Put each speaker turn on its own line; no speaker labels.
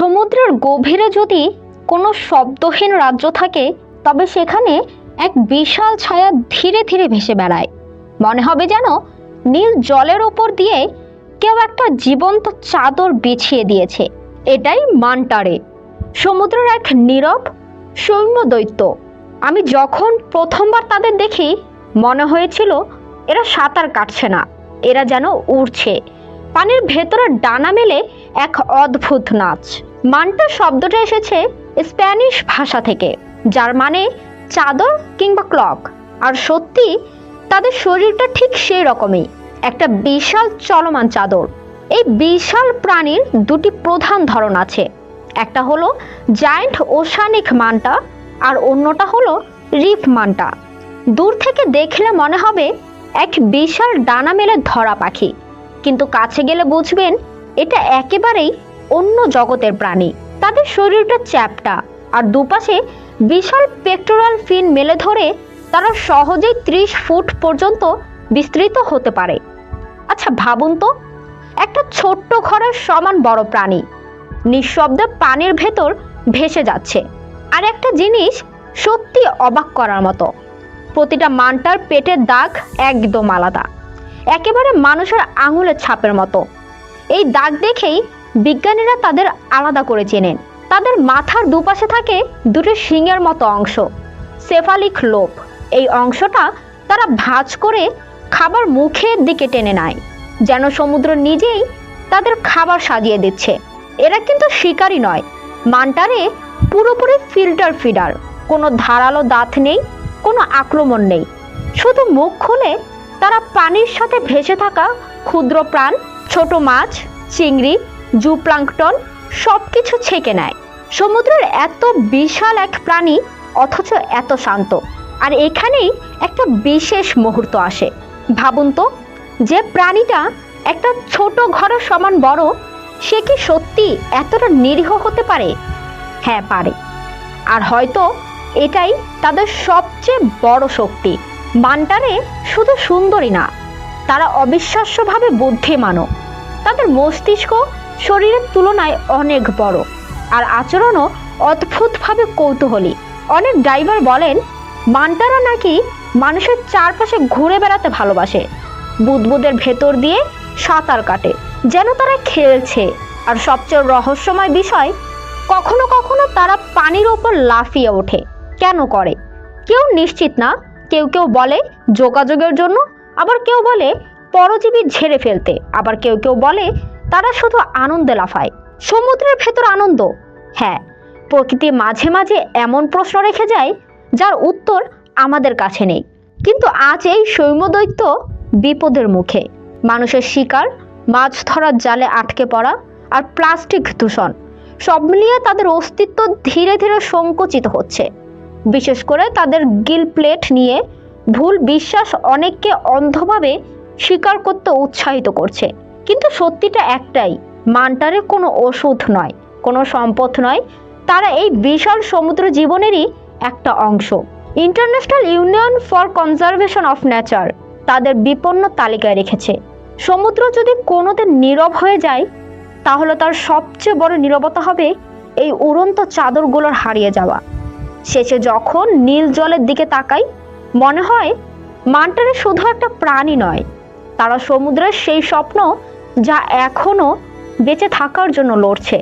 সমুদ্রের গভীরে যদি কোনো শব্দহীন রাজ্য থাকে, তবে সেখানে এক বিশাল ছায়া ধীরে ধীরে ভেসে বেড়ায়। মনে হবে যেন নীল জলের ওপর দিয়ে কেউ একটা জীবন্ত চাদর বিছিয়ে দিয়েছে। এটাই মান্টা রে, সমুদ্রের এক নীরব সৈন্য দৈত্য। আমি যখন প্রথমবার তাদের দেখি, মনে হয়েছিল এরা সাঁতার কাটছে না, এরা যেন উড়ছে পানির ভেতরে ডানা মেলে এক অদ্ভুত নাচ। মান্টা শব্দটা এসেছে স্প্যানিশ ভাষা থেকে, যার মানে চাদর কিংবা ক্লক। আর সত্যি তাদের শরীরটা ঠিক সেই রকমই, একটা বিশাল চলমান চাদর। এই বিশাল প্রাণীর দুটি প্রধান ধরন আছে, একটা হলো জায়ান্ট ওশানিক মান্টা আর অন্যটা হলো রিফ মান্টা। দূর থেকে দেখলে মনে হবে এক বিশাল ডানা মেলে ধরা পাখি, কিন্তু কাছে গেলে বুঝবেন এটা একেবারেই অন্য জগতের প্রাণী। তাদের শরীরটা চ্যাপ্টা আর দুপাশে বিশাল পেক্টোরাল ফিন মেলে ধরে তারা সহজেই 30 ফুট পর্যন্ত বিস্তৃত হতে পারে। আচ্ছা ভাবুন তো, একটা ছোট্ট ঘরের সমান বড় প্রাণী নিঃশব্দে পানির ভেতর ভেসে যাচ্ছে। আর একটা জিনিস সত্যি অবাক করার মতো, প্রতিটা মান্টার পেটের দাগ একদম আলাদা, একেবারে মানুষের আঙুলের ছাপের মতো। এই দাগ দেখেই বিজ্ঞানীরা তাদের আলাদা করে চেনেন। তাদের মাথার দুপাশে থাকে দুটো শিংয়ের মতো অংশ, সেফালিক লোব। এই অংশটা তারা ভাঁজ করে খাবার মুখের দিকে টেনে নেয়, যেন সমুদ্র নিজেই তাদের খাবার সাজিয়ে দিচ্ছে। এরা কিন্তু শিকারী নয়, মান্টারে পুরোপুরি ফিল্টার ফিডার। কোনো ধারালো দাঁত নেই, কোনো আক্রমণ নেই, শুধু মুখ খুলে তারা পানির সাথে ভেসে থাকা ক্ষুদ্র প্রাণ, ছোট মাছ, চিংড়ি, জুপ্লাঙ্কটন সবকিছু ছেঁকে নেয়। সমুদ্রের এত বিশাল এক প্রাণী অথচ এত শান্ত। আর এখানেই একটা বিশেষ মুহূর্ত আসে। ভাবুন তো, যে প্রাণীটা একটা ছোট ঘরের সমান বড়, সে কি সত্যি এতটা নিরীহ হতে পারে? হ্যাঁ পারে। আর হয়তো এটাই তাদের সবচেয়ে বড় শক্তি। মান্টারে শুধু সুন্দরী না, তারা অবিশ্বাস্যভাবে বুদ্ধিমানও। তাদের মস্তিষ্ক শরীরের তুলনায় অনেক বড়, আর আচরণও অদ্ভুতভাবে কৌতূহলী। অনেক ডাইভার বলেন মান্টারা নাকি মানুষের চারপাশে ঘুরে বেড়াতে ভালোবাসে, বুদবুদের ভেতর দিয়ে সাঁতার কাটে যেন তারা খেলছে। আর সবচেয়ে রহস্যময় বিষয়, কখনো কখনো তারা পানির ওপর লাফিয়ে ওঠে। কেন করে কেউ নিশ্চিত না। কেউ কেউ বলে যোগাযোগের জন্য, আবার কেউ বলে পরজীবী ঝেড়ে ফেলতে, আবার কেউ কেউ বলে তারা শুধু আনন্দে লাফায়। সমুদ্রের ভেতর আনন্দ? হ্যাঁ, প্রকৃতি মাঝে মাঝে এমন প্রশ্ন রেখে যায় যার উত্তর আমাদের কাছে নেই। কিন্তু আজ এই সৈন্যদৈত্য বিপদের মুখে। মানুষের শিকার, মাছ ধরার জালে আটকে পড়া আর প্লাস্টিক দূষণ সব মিলিয়ে তাদের অস্তিত্ব ধীরে ধীরে সংকুচিত হচ্ছে। বিশেষ করে তাদের গিল প্লেট নিয়ে ভুল বিশ্বাস অনেককে অন্ধভাবে শিকার করতে উৎসাহিত করছে। কিন্তু সত্যিটা একটাই, মান্টারে কোনো ওষুধ নয়, কোনো সম্পদ নয়, তারা এই বিশাল সমুদ্র জীবনেরই একটা অংশ। International union for conservation of nature তাদের বিপন্ন তালিকায় রেখেছে। সমুদ্র যদি কোনোদিন নীরব হয়ে যায়, তাহলে তার সবচেয়ে বড় নীরবতা হবে এই উড়ন্ত চাদরগুলোর হারিয়ে যাওয়া। শেষে যখন নীল জলের দিকে তাকাই, মনে হয় মান্টারে শুধু একটা প্রাণী নয়, তারা সমুদ্রের সেই স্বপ্ন যা এখনো বেঁচে থাকার জন্য লড়ছে।